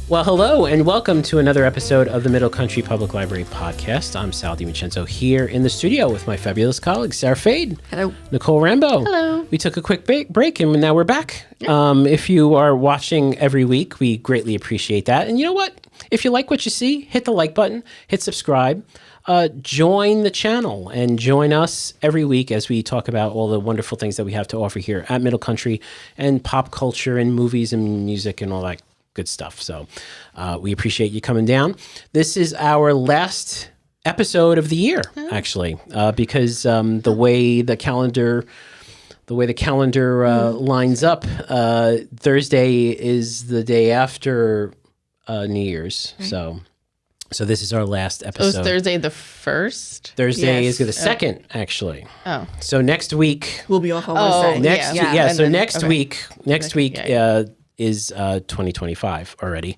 Well, hello and welcome to another episode of the Middle Country Public Library Podcast. I'm Sal DiVincenzo here in the studio with my fabulous colleagues, Sara Fade. Hello. Nicole Rambo. Hello. We took a quick break and now we're back. Yeah. If you are watching every week, we greatly appreciate that. And you know what? If you like what you see, hit the like button, hit subscribe, join the channel and join us every week as we talk about all the wonderful things that we have to offer here at Middle Country and pop culture and movies and music and all that good stuff. So we appreciate you coming down. This is our last episode of the year, actually, because the way the calendar lines up, Thursday is the day after New Year's. Right. So this is our last episode. It was Thursday the 1st? Thursday is the 2nd, actually. Oh. So next week we'll be off on Wednesday. Next week is 2025 already.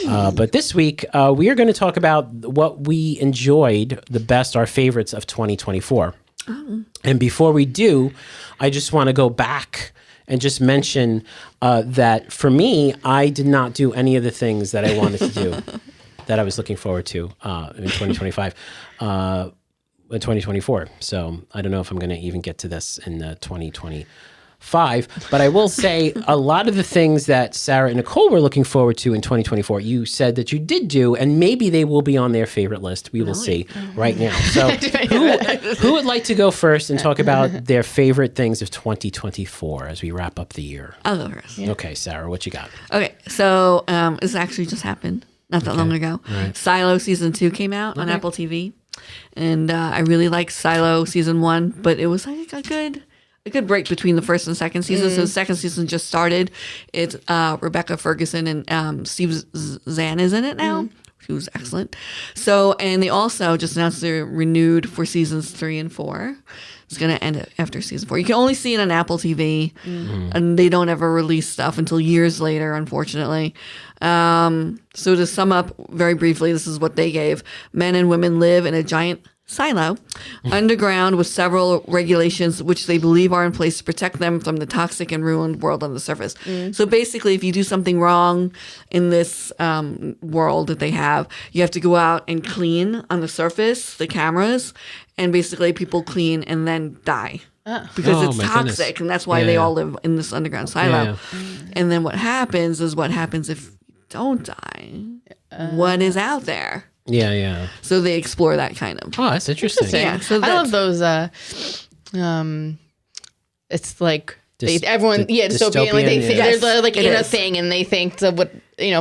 But this week, we are going to talk about what we enjoyed the best, our favorites of 2024. Oh. And before we do, I just want to go back and just mention that for me, I did not do any of the things that I wanted to do that I was looking forward to in 2025. In 2024. So I don't know if I'm going to even get to this in 2025. But I will say a lot of the things that Sara and Nicole were looking forward to in 2024, you said that you did do, and maybe they will be on their favorite list. We will see right now. So who would like to go first and talk about their favorite things of 2024 as we wrap up the year? I'll go first. Yeah. Okay, Sara, what you got? Okay, so this actually just happened not that long ago. Right. Silo Season 2 came out on Apple TV, and I really liked Silo Season 1, but it was like a good break between the first and second season. So the second season just started. It's Rebecca Ferguson and Steve Zahn is in it now. She was excellent. So, and they also just announced they're renewed for seasons 3 and 4. It's going to end after season 4. You can only see it on Apple TV, and they don't ever release stuff until years later, unfortunately. So to sum up very briefly, this is what they gave. Men and women live in a giant silo underground with several regulations which they believe are in place to protect them from the toxic and ruined world on the surface. So basically, if you do something wrong in this world that they have, you have to go out and clean on the surface, the cameras, and basically people clean and then die. Because it's toxic, goodness. And that's why they all live in this underground silo. And then what happens if you don't die? What is out there? Yeah. So they explore that kind of. Oh, that's interesting. Yeah, so I love those. It's like everyone, dystopian. Like they're like in a thing, and they think what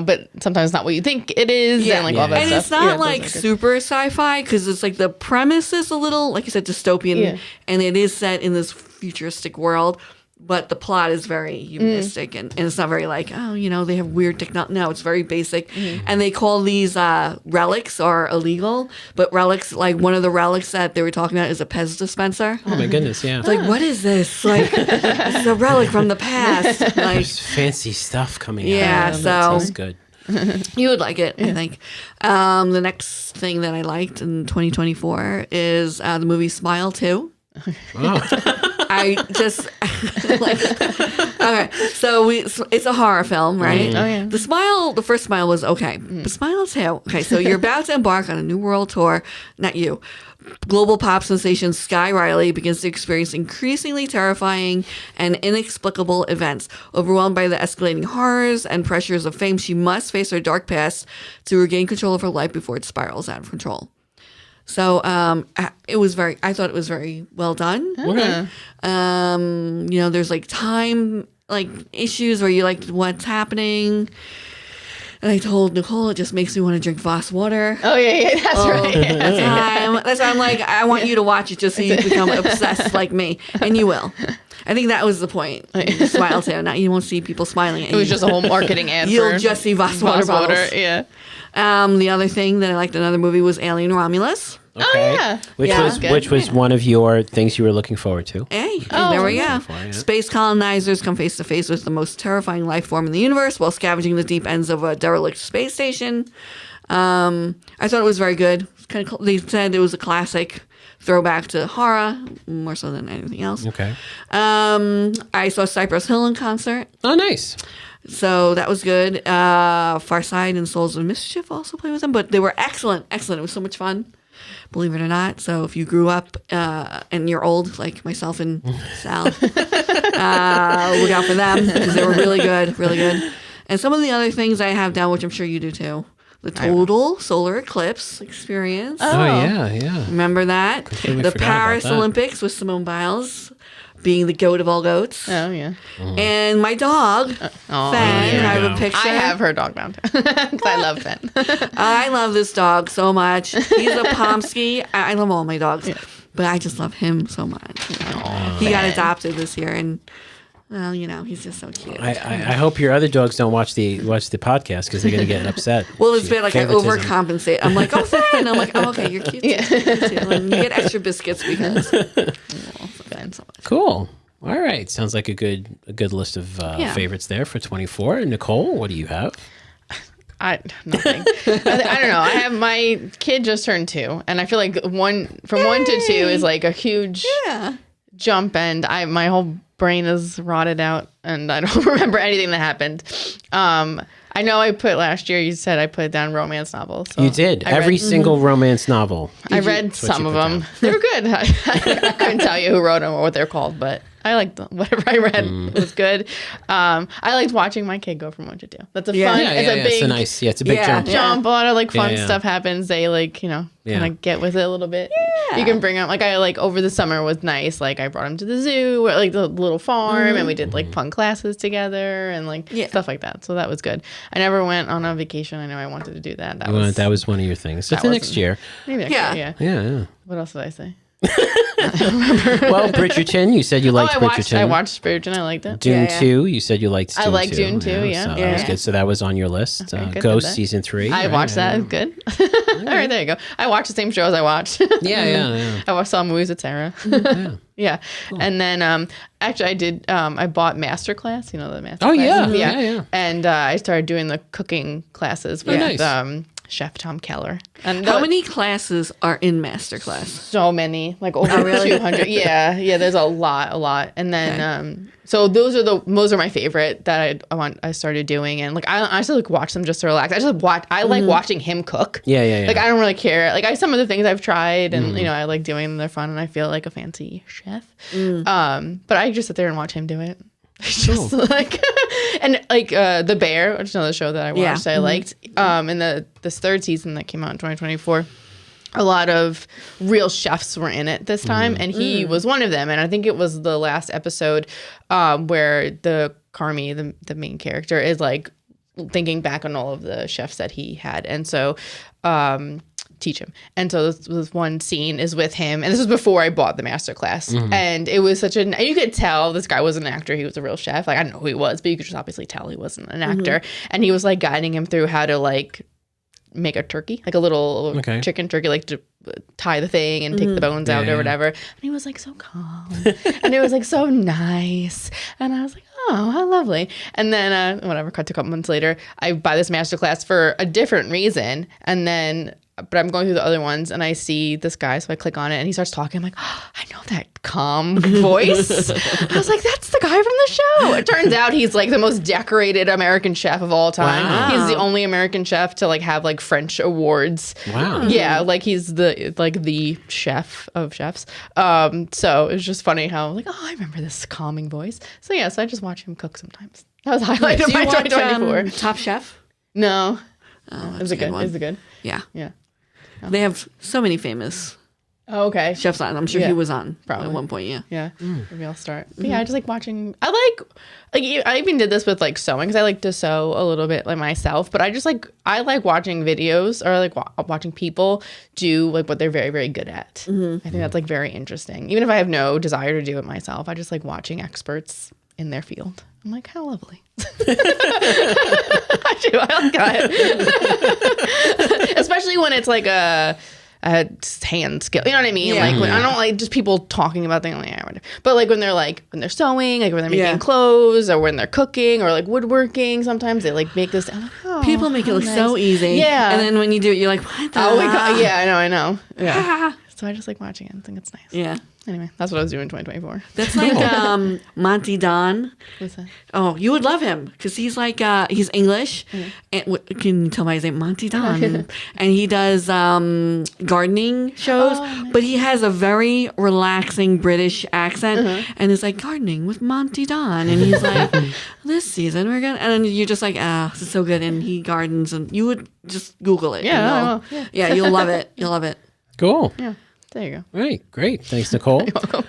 but sometimes not what you think it is, and like all that and stuff. It's not like super sci-fi because it's like the premise is a little, like you said, dystopian, and it is set in this futuristic world. But the plot is very humanistic, and it's not very like, they have weird technology. No, it's very basic. And they call these relics are illegal, but relics, like one of the relics that they were talking about is a Pez dispenser. Oh my goodness, yeah. It's like, what is this? Like, this is a relic from the past. Like, there's fancy stuff coming out. Yeah, so. That sounds good. You would like it, I think. The next thing that I liked in 2024 is the movie Smile 2. Oh. I just okay. So it's a horror film, right? Oh yeah. The first Smile was okay. But Smile 2, okay. So you're about to embark on a new world tour. Not you. Global pop sensation Sky Riley begins to experience increasingly terrifying and inexplicable events. Overwhelmed by the escalating horrors and pressures of fame, she must face her dark past to regain control of her life before it spirals out of control. So I thought it was very well done. Okay. There's like time issues where you like what's happening. And I told Nicole it just makes me want to drink Voss water. Oh yeah, that's right. That's why I'm like, I want you to watch it just so you become obsessed like me, and you will. I think that was the point. Smile too. Now you won't see people smiling at you. It was just a whole marketing ad. You'll just see Voss water bottles. Yeah. The other thing that I liked, another movie, was Alien Romulus. Okay. Oh, yeah. Which was one of your things you were looking forward to. Hey, there we go. Space colonizers come face to face with the most terrifying life form in the universe while scavenging the deep ends of a derelict space station. I thought it was very good. Kind of. They said it was a classic throwback to horror, more so than anything else. Okay. I saw Cypress Hill in concert. Oh, nice. So that was good. Farside and Souls of Mischief also played with them, but they were excellent. Excellent. It was so much fun, believe it or not. So if you grew up and you're old, like myself and Sal, look out for them because they were really good, really good. And some of the other things I have down, which I'm sure you do too. The total solar eclipse experience. Oh yeah. Remember that? Completely the forgot Paris about that. Olympics with Simone Biles being the goat of all goats. Oh, yeah. And my dog, Fen, I have a picture. I have her dog bound because I love Fen. I love this dog so much. He's a Pomsky. I love all my dogs, but I just love him so much. He got adopted this year, and well, you know, he's just so cute. I hope your other dogs don't watch the podcast because they're going to get upset. Well, it's been like I overcompensate. I'm like, oh, Fen. I'm like, oh, okay, you're cute. Yeah. And you get extra biscuits because. Fen so much. Cool. All right. Sounds like a good list of favorites there for 24. Nicole, what do you have? Nothing. I don't know. I have my kid just turned 2, and I feel like from 1 to 2 is like a huge jump, and my whole brain is rotted out, and I don't remember anything that happened. I know I put last year. You said I put down romance novels. So you did every single romance novel. I read some of them. They were good. I couldn't tell you who wrote them or what they're called, but I liked whatever I read. It was good. I liked watching my kid go from 1 to 2. That's a fun. It's a big. It's a big jump. A lot of like fun stuff happens. They kind of get with it a little bit. Yeah. You can bring them over the summer was nice. Like I brought him to the zoo or like the little farm, and we did like fun classes together and stuff like that. So that was good. I never went on a vacation. I know I wanted to do that. That was one of your things. So next year. Maybe next year. Yeah. What else did I say? Well, Bridgerton, you said you liked Bridgerton. I watched Bridgerton. I liked it. Dune 2, you said you liked Dune 2. I liked Dune 2, So that was good. So that was on your list. Okay, Ghost season 3. I watched that. It was good. All right, there you go. I watched the same shows I watched. Yeah. I saw movies with Sara. Yeah. Cool. And then actually I did I bought Masterclass, the Masterclass. Oh yeah. And I started doing the cooking classes with Chef Tom Keller. And how many classes are in Masterclass? So many, like over 200. Yeah, there's a lot. And then so those are my favorite that I started doing, and like I still watch them just to relax. I like watching him cook. Yeah. Like I don't really care. Like some of the things I've tried, and I like doing them. They're fun, and I feel like a fancy chef. But I just sit there and watch him do it. Just and The Bear, which is another show that I watched, I liked. In this third season that came out in 2024, a lot of real chefs were in it this time, and he was one of them. And I think it was the last episode where the Carmi, the main character, is like thinking back on all of the chefs that he had, and so teach him. And so this one scene is with him, and this was before I bought the masterclass. And it was you could tell this guy was an actor. He was a real chef. Like I don't know who he was, but you could just obviously tell he wasn't an actor. And he was like guiding him through how to like make a turkey, like a little chicken turkey, like to tie the thing and take the bones out or whatever. And he was like so calm, and it was like so nice. And I was like, oh, how lovely. And then cut to a couple months later, I buy this masterclass for a different reason, and then. But I'm going through the other ones, and I see this guy, so I click on it, and he starts talking. I'm like, oh, I know that calm voice. I was like, that's the guy from the show. It turns out he's like the most decorated American chef of all time. Wow. He's the only American chef to like have like French awards. Wow. Yeah, like he's the chef of chefs. So it was just funny how like, oh, I remember this calming voice. So yeah, so I just watch him cook sometimes. That was a highlight of my 2024. Top Chef? No. Oh, is it good? Is it good? Yeah. Yeah. They have so many famous okay. chefs on. I'm sure he was on probably at one point. Yeah. Maybe I'll start. But yeah, I just like watching. I even did this with like sewing because I like to sew a little bit like myself. But I like watching videos or like watching people do like what they're very, very good at. I think that's like very interesting. Even if I have no desire to do it myself, I just like watching experts in their field. I'm like, how lovely. I do. I like that. Especially when it's like a hand skill. You know what I mean? Yeah. Like when I don't like just people talking about things. Like, yeah, whatever. But like when they're sewing, like when they're making clothes, or when they're cooking, or like woodworking. Sometimes they like make this. I'm like, oh, people make it look so easy. Yeah. And then when you do it, you're like, what the? Oh my god. Yeah, I know. Yeah. So I just like watching it. I think it's nice. Yeah. Anyway, that's what I was doing in 2024. That's like Monty Don. What's that? Oh, you would love him because he's like he's English. And can you tell my his name? Monty Don. And he does gardening shows, but he has a very relaxing British accent, and it's like gardening with Monty Don, and he's like, this season we're gonna, and then you're just like, this is so good, and he gardens, and you would just Google it. Yeah, I will. Yeah, you'll love it. You'll love it. Cool. Yeah. There you go. Right. Great. Thanks, Nicole. You're welcome.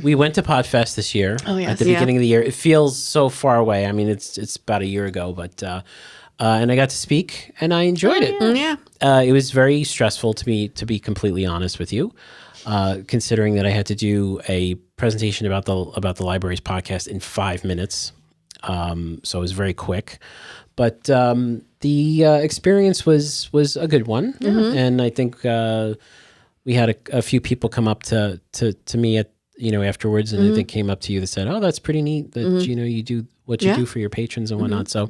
We went to Podfest this year. Oh, yes. At the beginning of the year. It feels so far away. I mean, it's about a year ago, but and I got to speak and I enjoyed it. Yeah. It was very stressful to be completely honest with you, considering that I had to do a presentation about the library's podcast in 5 minutes. So it was very quick. But the experience was a good one, and I think we had a few people come up to me at afterwards, and I think came up to you that said, "Oh, that's pretty neat that you do what you do for your patrons and whatnot." So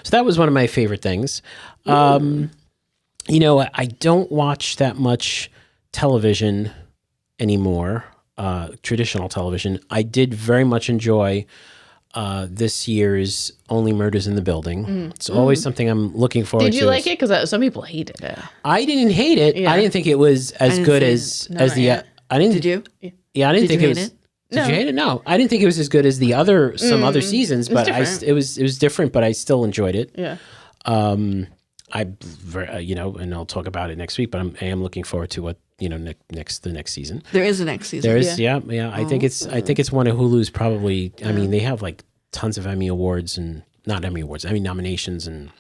that was one of my favorite things. I don't watch that much television anymore, traditional television. I did very much enjoy this year's Only Murders in the Building. It's always something I'm looking forward to. Did you like it? Because some people hated it. I didn't hate it. Yeah. I didn't think it was as good as the. I didn't. Did you? Yeah, I didn't think it was. It? Did you hate it? No, I didn't think it was as good as the other other seasons. But it was different. But I still enjoyed it. Yeah. And I'll talk about it next week. But I am looking forward to what the next season. There is a next season. There is, yeah. I think it's one of Hulu's probably. I mean, they have like tons of Emmy awards and not Emmy awards. I mean nominations and.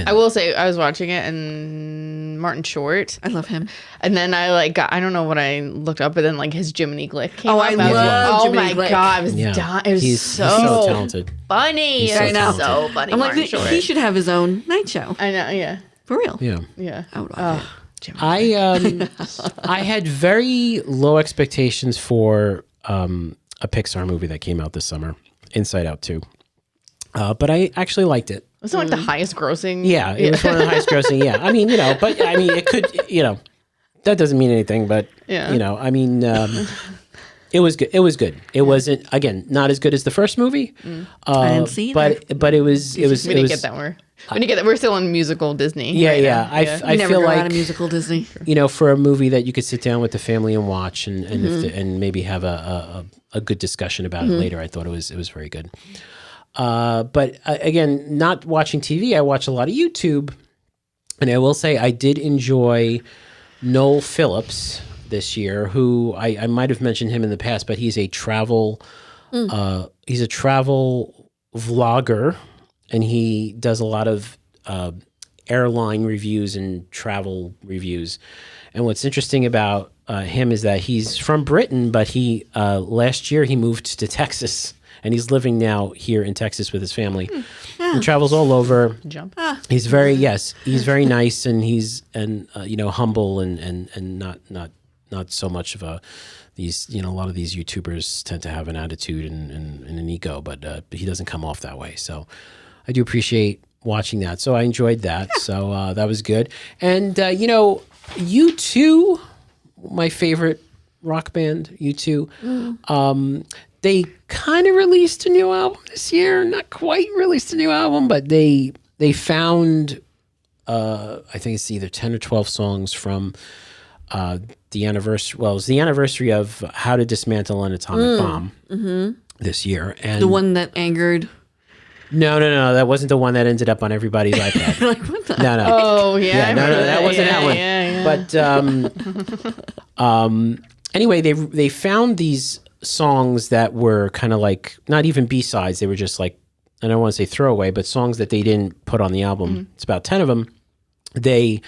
I will say I was watching it and Martin Short. I love him. And then I don't know what I looked up, but then like his Jiminy Glick came up. I love Jiminy Glick. God, I was dying. It was He's so talented. Funny. He's so talented. So funny. I'm like, Martin Short. he should have his own night show. I know, yeah. For real. Yeah. Yeah. I would watch it. I had very low expectations for a Pixar movie that came out this summer, Inside Out 2. But I actually liked it. Wasn't it like the highest grossing? Yeah, it was one of the highest grossing. Yeah, I mean, it could, that doesn't mean anything, but it was good. It was good. It wasn't, again, not as good as the first movie. I didn't see that. But it was. We didn't get that word. We didn't get that. We're still in musical Disney. Yeah. I never feel go like out of musical Disney. For a movie that you could sit down with the family and watch and maybe have a good discussion about it later. I thought it was very good. But again, not watching TV, I watch a lot of YouTube, and I will say I did enjoy Noel Phillips this year, who I might have mentioned him in the past, but he's a travel vlogger, and he does a lot of airline reviews and travel reviews. And what's interesting about him is that he's from Britain, but he last year he moved to Texas. And he's living now here in Texas with his family. He travels all over. Jump. He's very he's very nice, and he's humble and not so much of a these a lot of these YouTubers tend to have an attitude and an ego, but he doesn't come off that way. So I do appreciate watching that. So I enjoyed that. So that was good. And U2, my favorite rock band, U2. They kind of released a new album this year. Not quite released a new album, but they found, I think it's either 10 or 12 songs from the anniversary. Well, it was the anniversary of How to Dismantle an Atomic Bomb this year. And the one that angered. No. That wasn't the one that ended up on everybody's iPad. Like, what the? No. Oh, yeah. No, that wasn't that one. Yeah. But anyway, they found these songs that were kind of like not even B-sides. They were just like, I don't want to say throwaway, but songs that they didn't put on the album. It's about 10 of them. They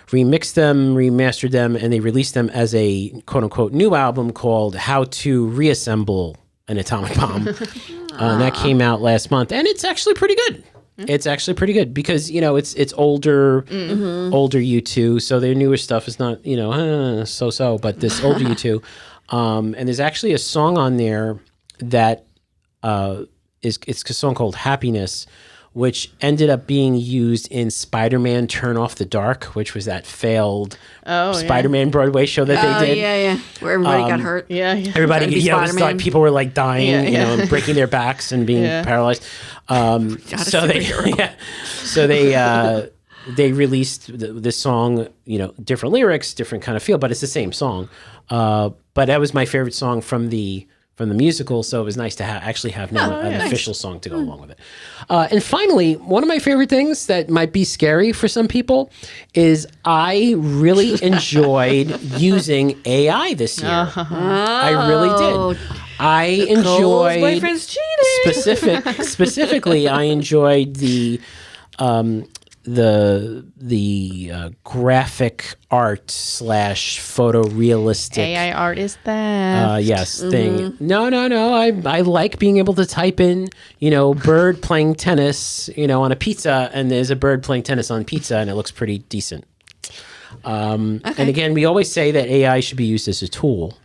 remixed them, remastered them, and they released them as a quote-unquote new album called How to Reassemble an Atomic Bomb. And that came out last month, and it's actually pretty good. It's actually pretty good because it's older U2, so their newer stuff is not so. But this older U2, and there's actually a song on there that it's a song called Happiness, which ended up being used in Spider-Man Turn Off the Dark, which was that failed Spider-Man Broadway show that they did. Yeah. Where everybody got hurt. Yeah. Everybody, it was like people were like dying, and breaking their backs and being paralyzed. So they released this song, different lyrics, different kind of feel, but it's the same song. But that was my favorite song from the musical, so it was nice to actually have now an official song to go along with it. And finally, one of my favorite things that might be scary for some people is I really enjoyed using AI this year. I really did. I enjoyed boyfriend's cheating. Specifically, I enjoyed the graphic art / photorealistic AI art is that thing. No. I like being able to type in, bird playing tennis, on a pizza, and there's a bird playing tennis on pizza, and it looks pretty decent. And again, we always say that AI should be used as a tool,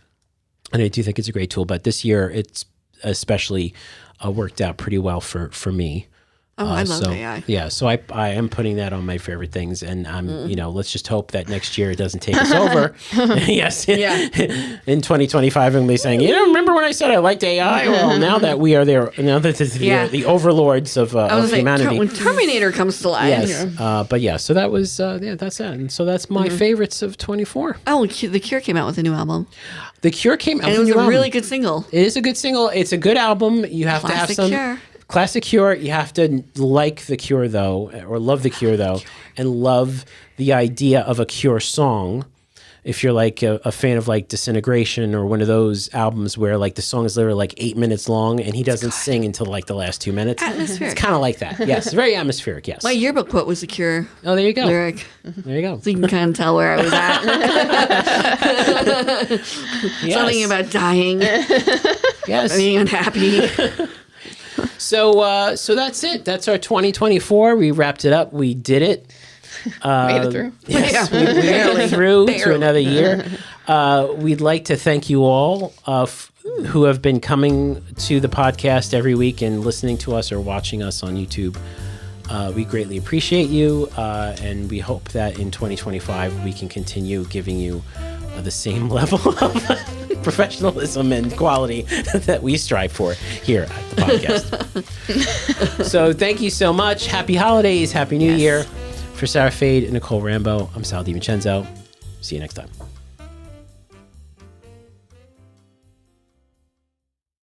and I do think it's a great tool. But this year, it's especially worked out pretty well for me. Oh, I love AI. Yeah, so I am putting that on my favorite things, and I'm let's just hope that next year it doesn't take us over. Yes, in 2025, I'm saying, remember when I said I liked AI? Well, now that we are there, now that it's the overlords of humanity, when Terminator comes to life. Yes, so that was that's it, and so that's my favorites of 24. Oh, The Cure came out with a new album. The Cure came out, and it was a really good single. It is a good single. It's a good album. You have to have some. Cure. Classic Cure, you have to like The Cure, though, or love The Cure, though, and love the idea of a Cure song. If you're like a fan of like Disintegration or one of those albums where like the song is literally like 8 minutes long and he doesn't sing until like the last 2 minutes. Atmospheric. It's kind of like that. Yes, very atmospheric, yes. My yearbook quote was The Cure. Oh, there you go. Lyric. There you go. So you can kind of tell where I was at. Yes. Something about dying. Yes. Being unhappy. So that's it. That's our 2024. We wrapped it up. We did it. Made it through. Yes, we made it through to another year. We'd like to thank you all who have been coming to the podcast every week and listening to us or watching us on YouTube. We greatly appreciate you, and we hope that in 2025 we can continue giving you the same level of professionalism and quality that we strive for here at the podcast. So thank you so much. Happy holidays. Happy New Year. For Sara Fade and Nicole Rambo, I'm Sal DiVincenzo. See you next time.